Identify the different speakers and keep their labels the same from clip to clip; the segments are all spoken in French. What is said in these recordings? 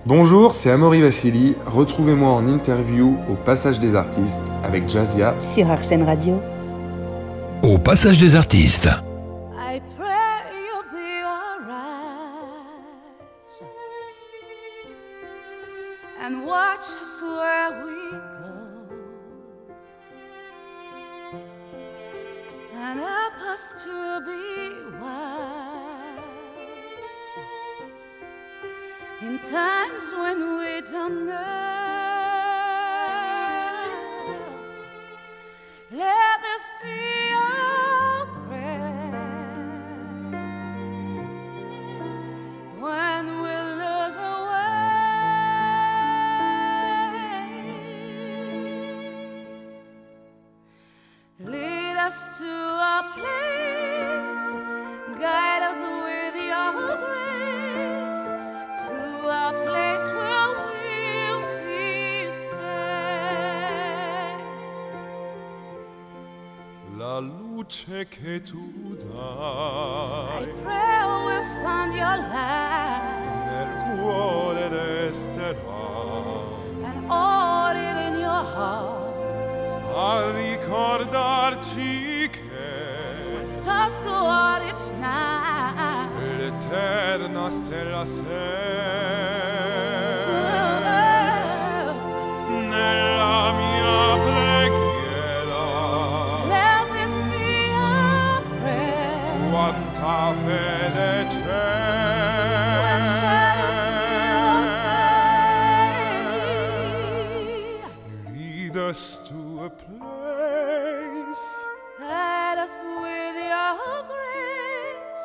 Speaker 1: Bonjour, c'est Amaury Vassili. Retrouvez-moi en interview au Passage des Artistes avec Jazia
Speaker 2: sur Arsène Radio.
Speaker 3: Au Passage des Artistes.
Speaker 4: I pray you'll be alright and watch us where we go and help us to be wise in times when we don't know. Let this be our prayer when we lose our way. Lead us to a place, guide us with your grace, to a place where we'll be safe.
Speaker 5: La luce che tu
Speaker 4: I
Speaker 5: dai
Speaker 4: pray we'll find your light
Speaker 5: nel cuore resterà
Speaker 4: and all it in your heart.
Speaker 5: a ricordarci che
Speaker 4: Stars go out each night.
Speaker 5: l'eterna stella sei nella mia preghiera.
Speaker 4: Let this be our prayer.
Speaker 5: Quanta fede
Speaker 4: When shadows fill the day,
Speaker 5: lead us to a place
Speaker 4: guide us with your grace.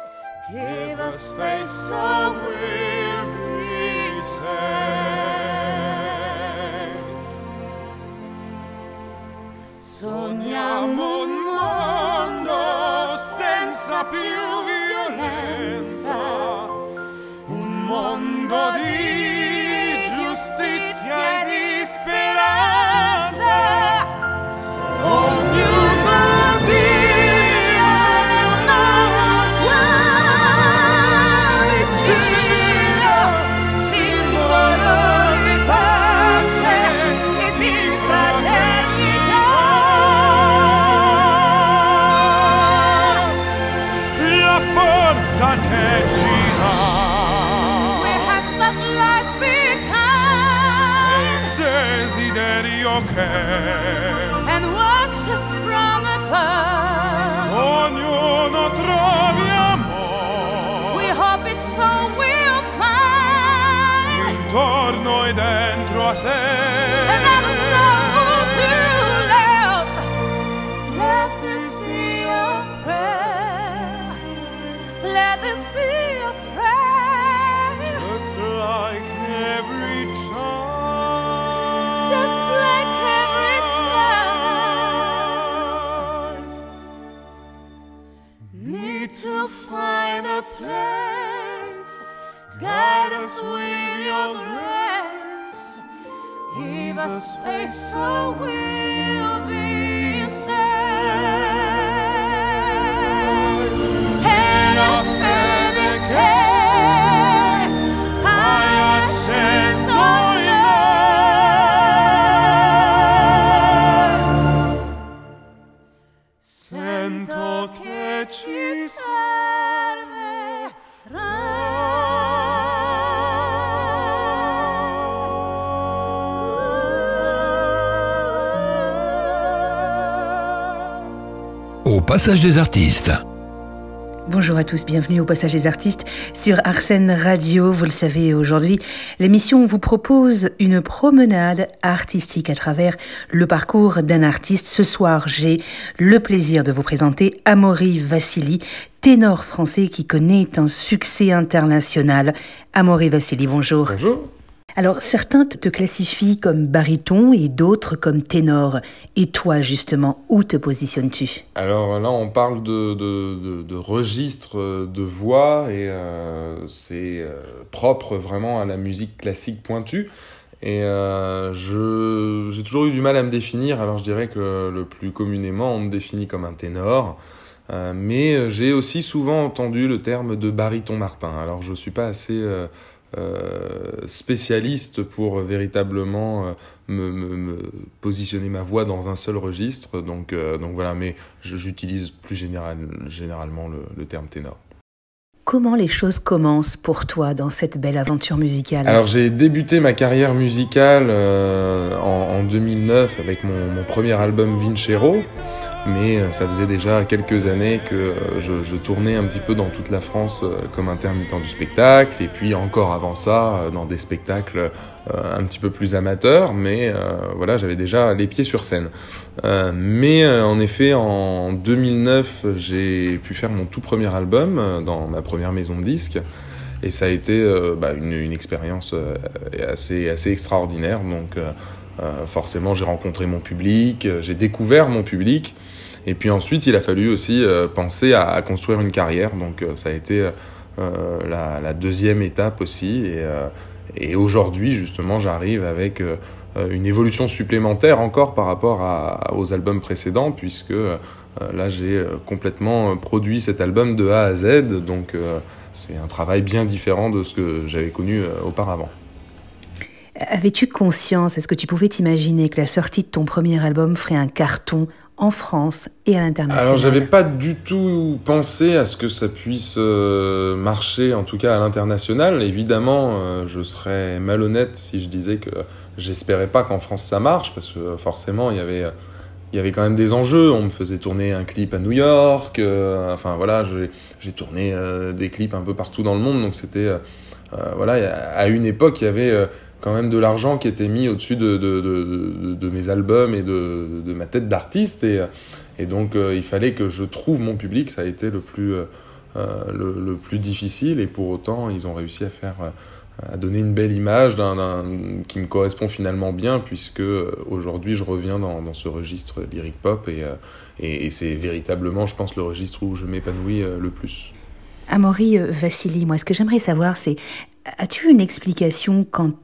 Speaker 4: Give us faith so we'll be safe. Sogniamo un mondo senza più violenza, un mondo di giustizia e di speranza. Ognuno dia una sua vigilia, simbolo di pace e di fraternità.
Speaker 5: la forza che ci dà
Speaker 4: We have let life be kind
Speaker 5: il desiderio che
Speaker 4: and watch us from above.
Speaker 5: ognuno trovi amore
Speaker 4: We hope it's so we'll find
Speaker 5: intorno e dentro a sé.
Speaker 4: another soul to love. Let this be your prayer. Let this be your prayer.
Speaker 5: Just like every child.
Speaker 4: Just like every child. Need to find a place. Guide us with your grace. Give us space so we'll be safe. E la fede che hai acceso in noi. Sento che ci servirà.
Speaker 3: Au Passage des Artistes.
Speaker 2: Bonjour à tous, bienvenue au Passage des Artistes sur Arsène Radio. Vous le savez, aujourd'hui, l'émission vous propose une promenade artistique à travers le parcours d'un artiste. Ce soir, j'ai le plaisir de vous présenter Amaury Vassili, ténor français qui connaît un succès international. Amaury Vassili, bonjour.
Speaker 1: Bonjour.
Speaker 2: Alors, certains te classifient comme baryton et d'autres comme ténor. Et toi, justement, où te positionnes-tu ?
Speaker 1: Alors là, on parle de registre de voix et c'est propre vraiment à la musique classique pointue. Et j'ai toujours eu du mal à me définir. Alors je dirais que le plus communément, on me définit comme un ténor. Mais j'ai aussi souvent entendu le terme de baryton Martin. Alors je suis pas assez spécialiste pour véritablement me positionner ma voix dans un seul registre. Donc voilà, mais j'utilise plus généralement le terme ténor.
Speaker 2: Comment les choses commencent pour toi dans cette belle aventure musicale ?
Speaker 1: Alors j'ai débuté ma carrière musicale en 2009 avec mon premier album Vincero, mais ça faisait déjà quelques années que je tournais un petit peu dans toute la France comme intermittent du spectacle, et puis encore avant ça dans des spectacles un petit peu plus amateurs, mais voilà, j'avais déjà les pieds sur scène. Mais en effet, en 2009, j'ai pu faire mon tout premier album dans ma première maison de disques, et ça a été une expérience assez extraordinaire. Donc forcément, j'ai rencontré mon public, j'ai découvert mon public, et puis ensuite, il a fallu aussi penser à construire une carrière. Donc ça a été la deuxième étape aussi, et aujourd'hui, justement, j'arrive avec une évolution supplémentaire encore par rapport aux albums précédents, puisque là, j'ai complètement produit cet album de A à Z, donc c'est un travail bien différent de ce que j'avais connu auparavant.
Speaker 2: Avais-tu conscience, est-ce que tu pouvais t'imaginer que la sortie de ton premier album ferait un carton en France et à l'international?
Speaker 1: Alors, j'avais pas du tout pensé à ce que ça puisse marcher, en tout cas à l'international. Évidemment, je serais malhonnête si je disais que j'espérais pas qu'en France ça marche, parce que forcément, il y avait quand même des enjeux. On me faisait tourner un clip à New York. Enfin voilà, j'ai tourné des clips un peu partout dans le monde. Donc c'était voilà, à une époque, il y avait quand même de l'argent qui était mis au-dessus de mes albums et de ma tête d'artiste, et donc il fallait que je trouve mon public. Ça a été le plus difficile, et pour autant ils ont réussi à donner une belle image qui me correspond finalement bien, puisque aujourd'hui je reviens dans ce registre lyric pop, et c'est véritablement, je pense, le registre où je m'épanouis le plus.
Speaker 2: Amaury Vassili, moi ce que j'aimerais savoir, c'est: as-tu une explication quant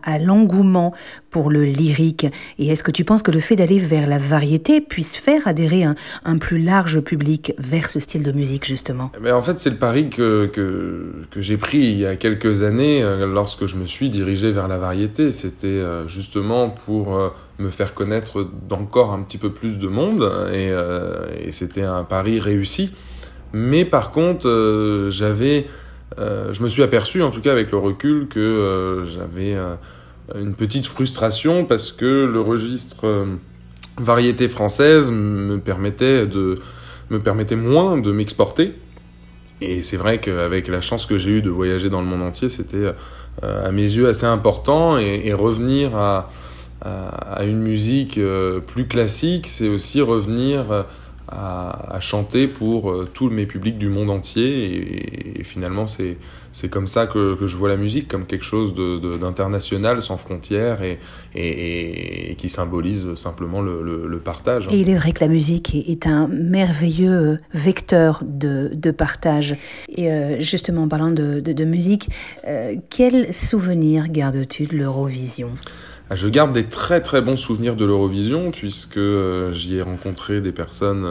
Speaker 2: à l'engouement pour le lyrique, et est-ce que tu penses que le fait d'aller vers la variété puisse faire adhérer un plus large public vers ce style de musique, justement?
Speaker 1: Mais en fait, c'est le pari que j'ai pris il y a quelques années lorsque je me suis dirigé vers la variété. C'était justement pour me faire connaître d'encore un petit peu plus de monde, et c'était un pari réussi. Mais par contre, je me suis aperçu, en tout cas avec le recul, que j'avais une petite frustration, parce que le registre variété française me permettait moins de m'exporter. Et c'est vrai qu'avec la chance que j'ai eue de voyager dans le monde entier, c'était à mes yeux assez important, et revenir à une musique plus classique, c'est aussi revenir à chanter pour tous mes publics du monde entier, et finalement c'est comme ça que je vois la musique, comme quelque chose d'international, sans frontières, et qui symbolise simplement le partage.
Speaker 2: Et il est vrai que la musique est un merveilleux vecteur de partage. Et justement, en parlant de musique, quel souvenir gardes-tu de l'Eurovision ?
Speaker 1: Je garde des très très bons souvenirs de l'Eurovision, puisque j'y ai rencontré des personnes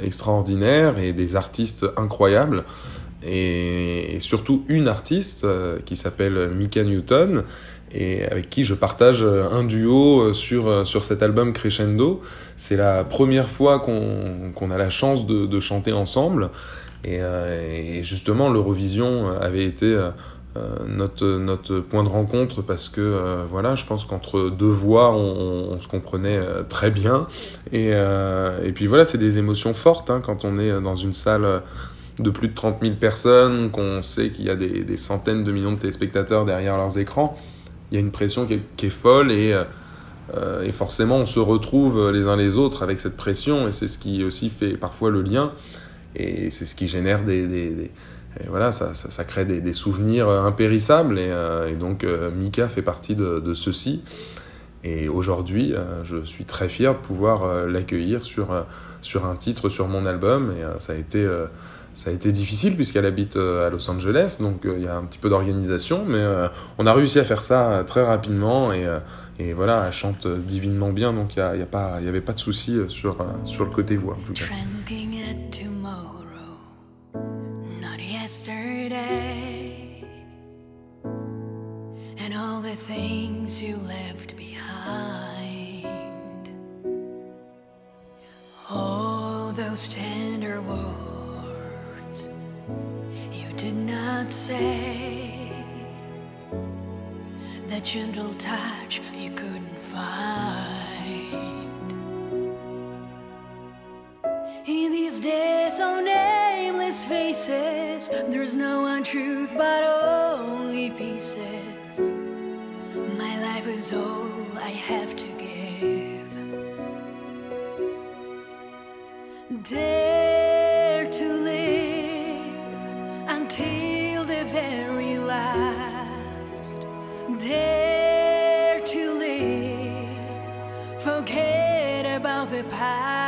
Speaker 1: extraordinaires et des artistes incroyables, et surtout une artiste qui s'appelle Mika Newton, et avec qui je partage un duo sur cet album Crescendo. C'est la première fois qu'on a la chance de chanter ensemble, et justement l'Eurovision avait été notre point de rencontre, parce que voilà, je pense qu'entre deux voix on se comprenait très bien, et puis voilà, c'est des émotions fortes quand on est dans une salle de plus de 30 000 personnes, qu'on sait qu'il y a des centaines de millions de téléspectateurs derrière leurs écrans. Il y a une pression qui est folle, et forcément on se retrouve les uns les autres avec cette pression, et c'est ce qui aussi fait parfois le lien, et c'est ce qui génère et voilà, ça crée des souvenirs impérissables, et donc Mika fait partie de ceux-ci. Et aujourd'hui, je suis très fier de pouvoir l'accueillir sur un titre sur mon album, et ça a été difficile puisqu'elle habite à Los Angeles, donc il y a un petit peu d'organisation, mais on a réussi à faire ça très rapidement, et voilà, elle chante divinement bien, donc il y avait pas de souci sur le côté voix en tout cas.
Speaker 6: and all the things you left behind. All those tender words you did not say, that gentle touch you couldn't find. In these days of nameless faces, there's no one truth but only pieces. My life is all I have to give. Dare to live until the very last. Dare to live, forget about the past.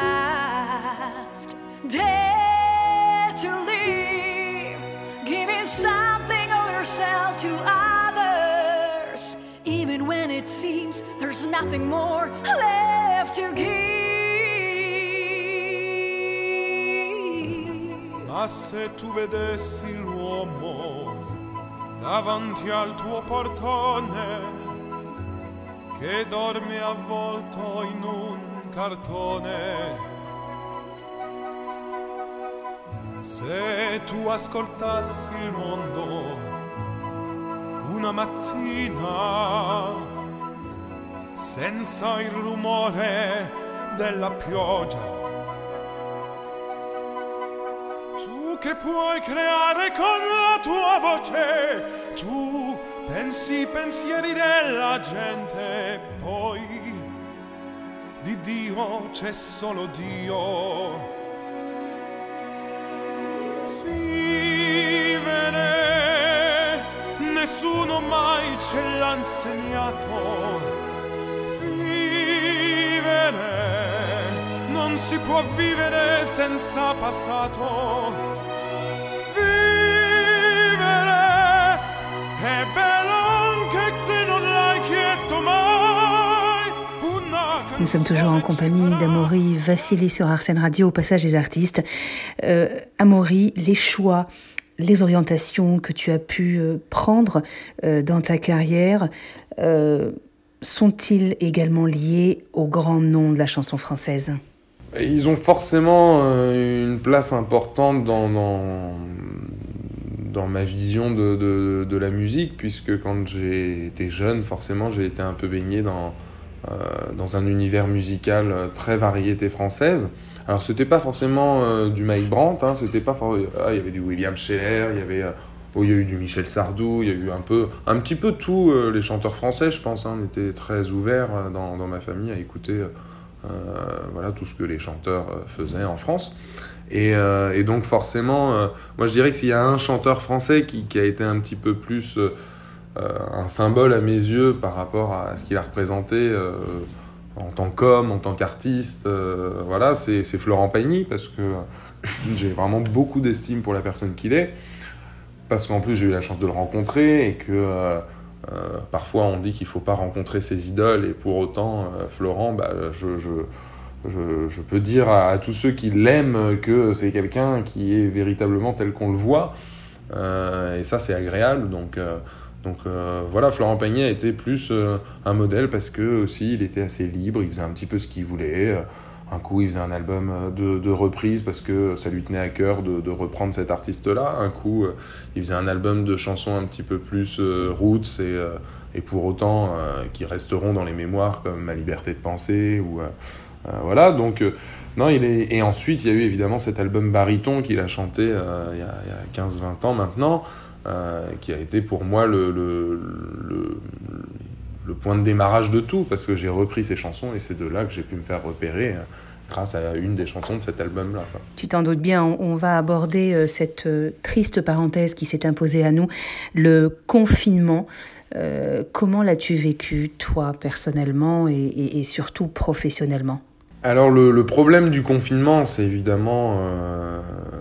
Speaker 6: Dare to live, giving something of yourself to others, even when it seems there's nothing more left to give.
Speaker 5: Ma se tu vedessi l'uomo davanti al tuo portone, che dorme avvolto in un cartone, se tu ascoltassi il mondo una mattina senza il rumore della pioggia, tu che puoi creare con la tua voce, tu pensi i pensieri della gente, poi di Dio c'è solo Dio. Vivere nessuno mai ce l'ha insegnato. Vivere non si può vivere senza passato. Vivere è bello anche se non l'hai chiesto mai.
Speaker 2: Nous sommes toujours en compagnie d'Amaury Vassili sur Arsène Radio, au passage des artistes. Amaury, les choix, les orientations que tu as pu prendre dans ta carrière sont-ils également liés aux grands noms de la chanson française ?
Speaker 1: Ils ont forcément une place importante dans ma vision de la musique, puisque quand j'ai été jeune, forcément, j'ai été un peu baigné dans un univers musical très variété française. Alors, c'était pas forcément du Mike Brandt, hein, c'était pas il y avait du William Scheller, il y avait il y a eu du Michel Sardou, il y a eu un petit peu tous les chanteurs français, je pense, hein. On était très ouverts dans ma famille à écouter voilà, tout ce que les chanteurs faisaient en France. Et donc forcément, moi je dirais que s'il y a un chanteur français qui a été un petit peu plus un symbole à mes yeux par rapport à ce qu'il a représenté en tant qu'homme, en tant qu'artiste, voilà, c'est Florent Pagny, parce que j'ai vraiment beaucoup d'estime pour la personne qu'il est, parce qu'en plus j'ai eu la chance de le rencontrer, et que parfois on dit qu'il ne faut pas rencontrer ses idoles, et pour autant Florent, je peux dire à tous ceux qui l'aiment que c'est quelqu'un qui est véritablement tel qu'on le voit, et ça c'est agréable. Donc voilà, Florent Pagny a été plus un modèle, parce que aussi il était assez libre, il faisait un petit peu ce qu'il voulait. Un coup il faisait un album de reprise parce que ça lui tenait à cœur de reprendre cet artiste-là. Un coup il faisait un album de chansons un petit peu plus roots, et pour autant qui resteront dans les mémoires, comme Ma liberté de penser, ou voilà. Donc non, et ensuite il y a eu évidemment cet album baryton qu'il a chanté il y a 15-20 ans maintenant, qui a été pour moi le point de démarrage de tout, parce que j'ai repris ces chansons, et c'est de là que j'ai pu me faire repérer grâce à une des chansons de cet album-là.
Speaker 2: Tu t'en doutes bien, on va aborder cette triste parenthèse qui s'est imposée à nous, le confinement. Comment l'as-tu vécu, toi, personnellement, et surtout professionnellement ?
Speaker 1: Alors le problème du confinement, c'est évidemment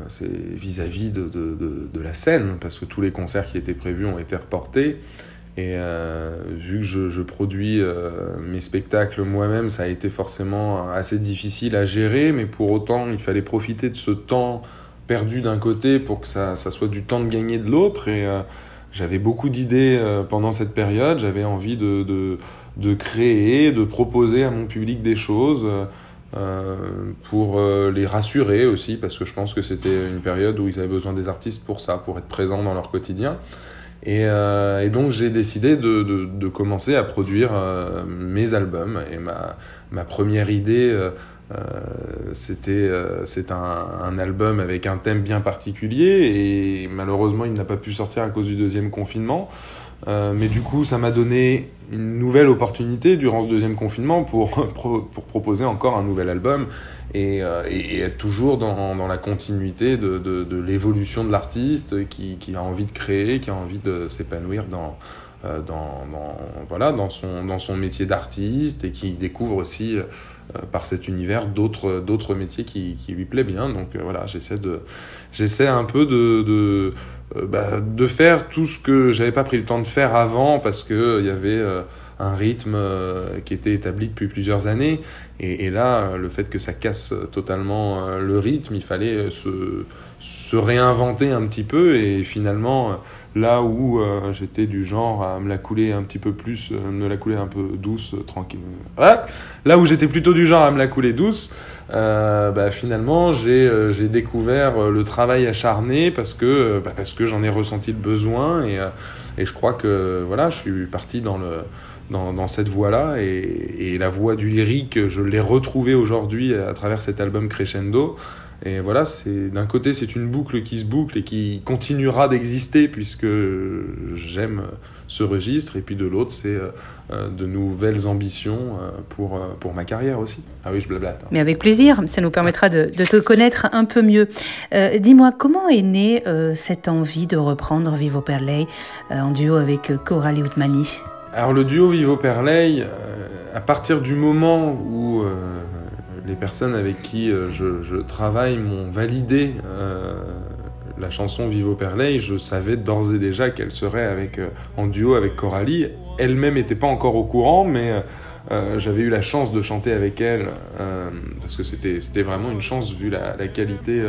Speaker 1: c'est vis-à-vis de la scène, parce que tous les concerts qui étaient prévus ont été reportés. Et vu que je produis mes spectacles moi-même, ça a été forcément assez difficile à gérer, mais pour autant il fallait profiter de ce temps perdu d'un côté pour que ça soit du temps de gagner de l'autre. Et j'avais beaucoup d'idées pendant cette période. J'avais envie de créer, de proposer à mon public des choses pour les rassurer aussi, parce que je pense que c'était une période où ils avaient besoin des artistes pour ça, pour être présents dans leur quotidien. Et donc j'ai décidé de commencer à produire mes albums. Et ma première idée, c'est un album avec un thème bien particulier, et malheureusement il n'a pas pu sortir à cause du deuxième confinement. Mais du coup, ça m'a donné une nouvelle opportunité durant ce deuxième confinement pour proposer encore un nouvel album et être toujours dans la continuité de l'évolution de l'artiste qui a envie de créer, qui a envie de s'épanouir dans son métier d'artiste, et qui découvre aussi par cet univers d'autres métiers qui lui plaît bien. Donc voilà, j'essaie un peu de faire tout ce que j'avais pas pris le temps de faire avant, parce que il y avait un rythme qui était établi depuis plusieurs années, et là le fait que ça casse totalement le rythme, il fallait se réinventer un petit peu. Et finalement, là où j'étais du genre à me la couler un petit peu plus, me la couler un peu douce, tranquille. Voilà. Là où j'étais plutôt du genre à me la couler douce, finalement j'ai découvert le travail acharné, parce que j'en ai ressenti le besoin, et je crois que voilà, je suis parti dans cette voie-là, et la voie du lyrique, je l'ai retrouvée aujourd'hui à travers cet album Crescendo. Et voilà, d'un côté, c'est une boucle qui se boucle et qui continuera d'exister, puisque j'aime ce registre. Et puis de l'autre, c'est de nouvelles ambitions pour ma carrière aussi. Ah oui, je blablate.
Speaker 2: Mais avec plaisir, ça nous permettra de te connaître un peu mieux. Dis-moi, comment est née cette envie de reprendre Vivo per lei en duo avec Coralie Outmani ?
Speaker 1: Alors le duo Vivo per lei, à partir du moment où les personnes avec qui je travaille m'ont validé la chanson Vivo per lei, je savais d'ores et déjà qu'elle serait en duo avec Coralie. Elle-même n'était pas encore au courant, mais j'avais eu la chance de chanter avec elle, parce que c'était vraiment une chance vu la qualité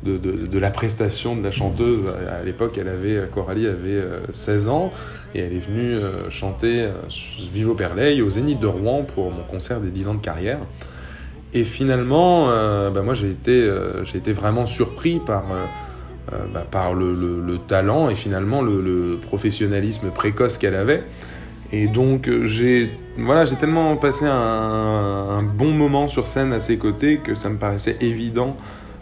Speaker 1: de la prestation de la chanteuse. À l'époque, Coralie avait 16 ans, et elle est venue chanter Vivo per lei au Zénith de Rouen pour mon concert des 10 ans de carrière. Et finalement, moi j'ai été vraiment surpris par le talent et finalement le professionnalisme précoce qu'elle avait. Et donc j'ai tellement passé un bon moment sur scène à ses côtés que ça me paraissait évident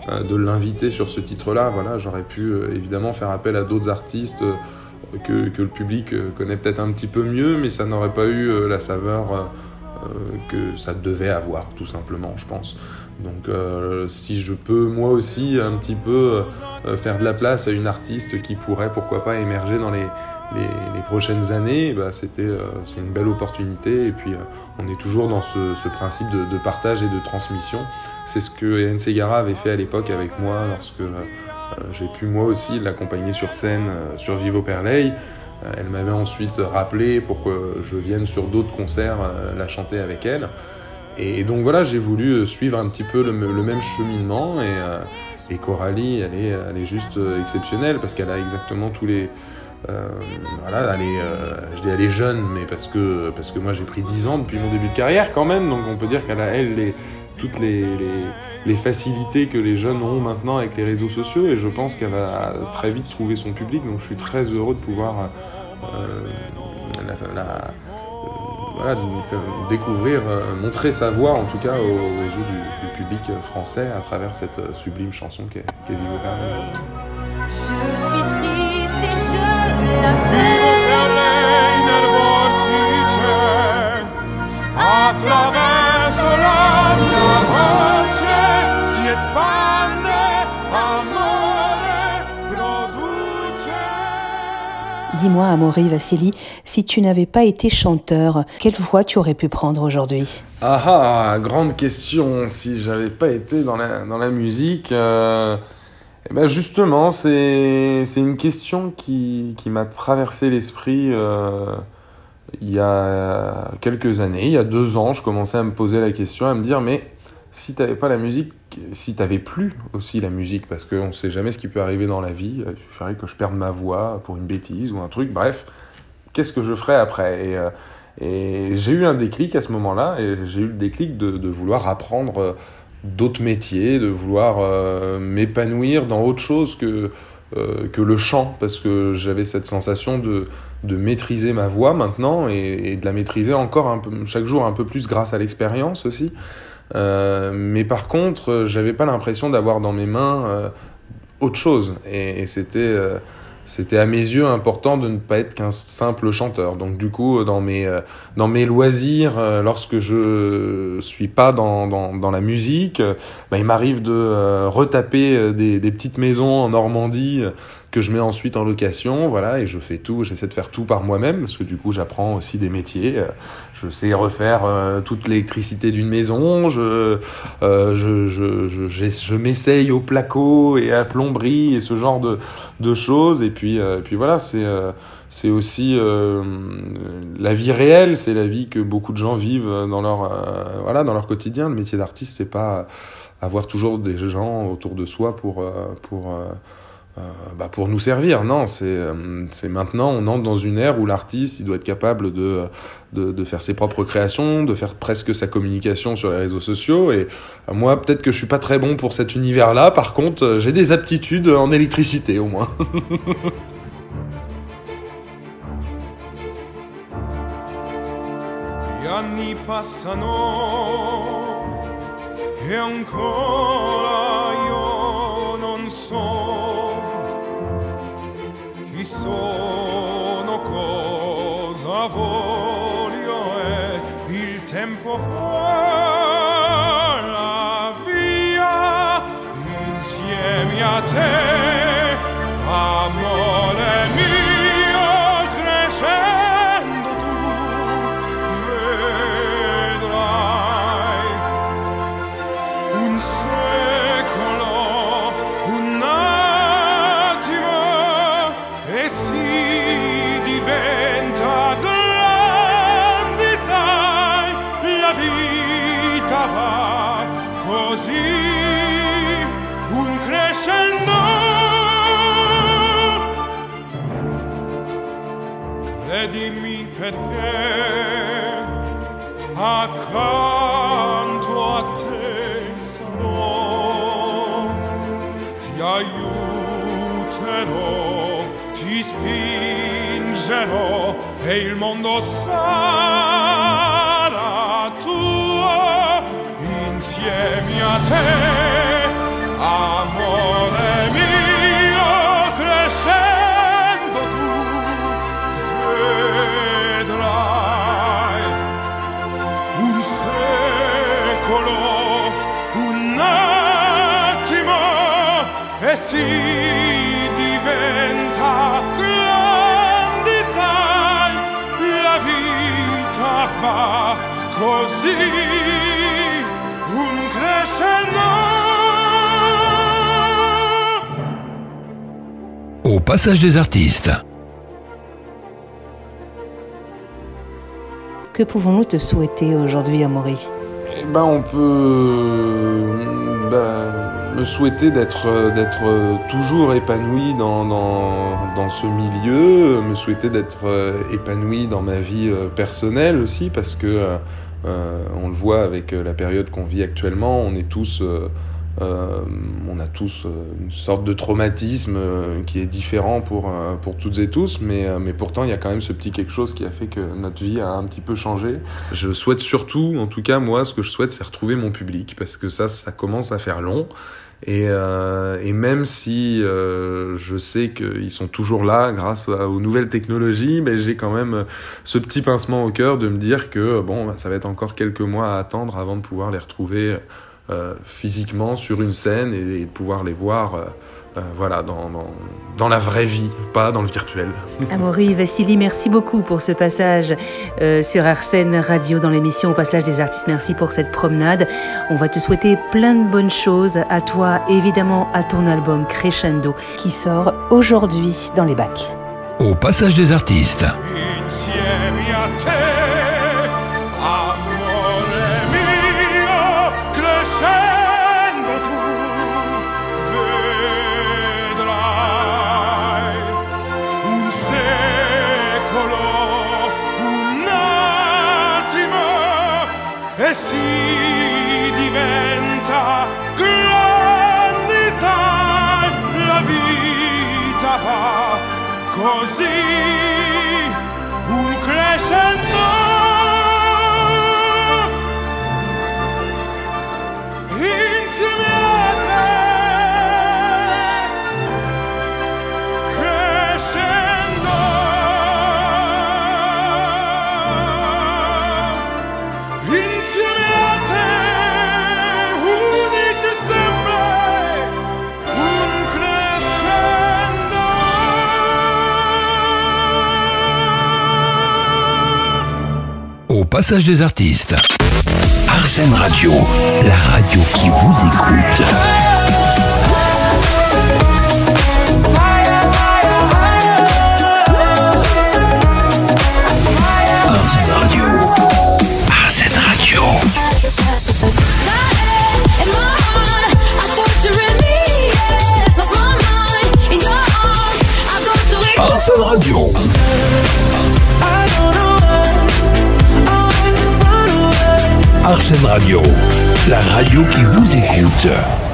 Speaker 1: de l'inviter sur ce titre-là. Voilà, j'aurais pu évidemment faire appel à d'autres artistes que le public connaît peut-être un petit peu mieux, mais ça n'aurait pas eu la saveur que ça devait avoir, tout simplement, je pense. Donc si je peux moi aussi un petit peu faire de la place à une artiste qui pourrait pourquoi pas émerger dans les prochaines années, c'est une belle opportunité. Et puis on est toujours dans ce principe de partage et de transmission. C'est ce que Hélène Ségara avait fait à l'époque avec moi, lorsque j'ai pu moi aussi l'accompagner sur scène sur Vivo per lei. Elle m'avait ensuite rappelé pour que je vienne sur d'autres concerts la chanter avec elle. Et donc voilà, j'ai voulu suivre un petit peu le même cheminement. Et Coralie, elle est juste exceptionnelle, parce qu'elle a exactement tous les... je dis elle est jeune, mais parce que moi j'ai pris 10 ans depuis mon début de carrière quand même. Donc on peut dire qu'elle a toutes les facilités que les jeunes ont maintenant avec les réseaux sociaux, et je pense qu'elle va très vite trouver son public. Donc je suis très heureux de pouvoir faire découvrir, montrer sa voix en tout cas aux yeux du public français à travers cette sublime chanson qu'est Vivo per lei.
Speaker 4: Je suis triste et je la fais.
Speaker 5: Attraverso la mia voce si espande, amore produce.
Speaker 2: Dis-moi, Amaury Vassili, si tu n'avais pas été chanteur, quelle voix tu aurais pu prendre aujourd'hui ?
Speaker 1: Ah, grande question. Si j'avais pas été dans la musique, justement, c'est une question qui m'a traversé l'esprit. Il y a quelques années, il y a 2 ans, je commençais à me poser la question, à me dire, mais si t'avais pas la musique, si t'avais plus aussi la musique, parce qu'on sait jamais ce qui peut arriver dans la vie, il suffirait que je perde ma voix pour une bêtise ou un truc, bref, qu'est-ce que je ferais après ? Et j'ai eu un déclic à ce moment-là, et j'ai eu le déclic de vouloir apprendre d'autres métiers, de vouloir m'épanouir dans autre chose que le chant, parce que j'avais cette sensation de maîtriser ma voix maintenant, et de la maîtriser encore un peu, chaque jour un peu plus grâce à l'expérience aussi. Mais par contre, j'avais pas l'impression d'avoir dans mes mains autre chose, et c'était à mes yeux important de ne pas être qu'un simple chanteur. Donc du coup, dans mes loisirs, lorsque je suis pas dans la musique, il m'arrive de retaper des petites maisons en Normandie que je mets ensuite en location, voilà, et j'essaie de faire tout par moi-même, parce que du coup j'apprends aussi des métiers, je sais refaire toute l'électricité d'une maison, je m'essaye au placo et à plomberie et ce genre de choses, et puis voilà, c'est aussi la vie réelle, c'est la vie que beaucoup de gens vivent dans leur quotidien. Le métier d'artiste, c'est pas avoir toujours des gens autour de soi pour nous servir. Non, c'est maintenant, on entre dans une ère où l'artiste, il doit être capable de faire ses propres créations, de faire presque sa communication sur les réseaux sociaux. Et moi, peut-être que je suis pas très bon pour cet univers-là. Par contre, j'ai des aptitudes en électricité, au moins.
Speaker 5: Gli anni passano e ancora io non so chi sono, cosa voglio, e il tempo fa la via insieme a te, amore mio, crescendo tu vedrai un secolo, un attimo, e si diventa grandi, sai, la vita va così, un crescendo. Credimi perché accanto a te sarò, ti aiuterò, ti spingerò e il mondo sarà tuo insieme a te, amore mio, crescendo tu vedrai un secolo, un attimo, e si diventa grandi, sai, la vita va così, un crescendo.
Speaker 3: Au passage des artistes.
Speaker 2: Que pouvons-nous te souhaiter aujourd'hui, Amaury ?
Speaker 1: On peut me souhaiter d'être toujours épanoui dans ce milieu, me souhaiter d'être épanoui dans ma vie personnelle aussi, parce que on le voit avec la période qu'on vit actuellement, on a tous une sorte de traumatisme qui est différent pour toutes et tous, mais pourtant il y a quand même ce petit quelque chose qui a fait que notre vie a un petit peu changé. Je souhaite surtout, en tout cas moi, ce que je souhaite, c'est retrouver mon public, parce que ça commence à faire long, et même si je sais qu'ils sont toujours là grâce aux nouvelles technologies, j'ai quand même ce petit pincement au cœur de me dire que ça va être encore quelques mois à attendre avant de pouvoir les retrouver physiquement sur une scène et de pouvoir les voir dans la vraie vie, pas dans le virtuel.
Speaker 2: Amaury Vassili, merci beaucoup pour ce passage sur Arsène Radio dans l'émission Au passage des artistes. Merci pour cette promenade. On va te souhaiter plein de bonnes choses à toi, évidemment à ton album Crescendo qui sort aujourd'hui dans les bacs.
Speaker 3: Au passage des artistes.
Speaker 5: Insieme a te, amore mio, crescendo. si diventa grandi, sai, la vita va così, un crescendo insieme a te, crescendo insieme a te, uniti sempre, un crescendo.
Speaker 3: Au passage des artistes. Arsène Radio, la radio qui vous écoute. Arsène Radio. Arsène Radio. Arsène Radio. Arsène Radio, la radio qui vous écoute.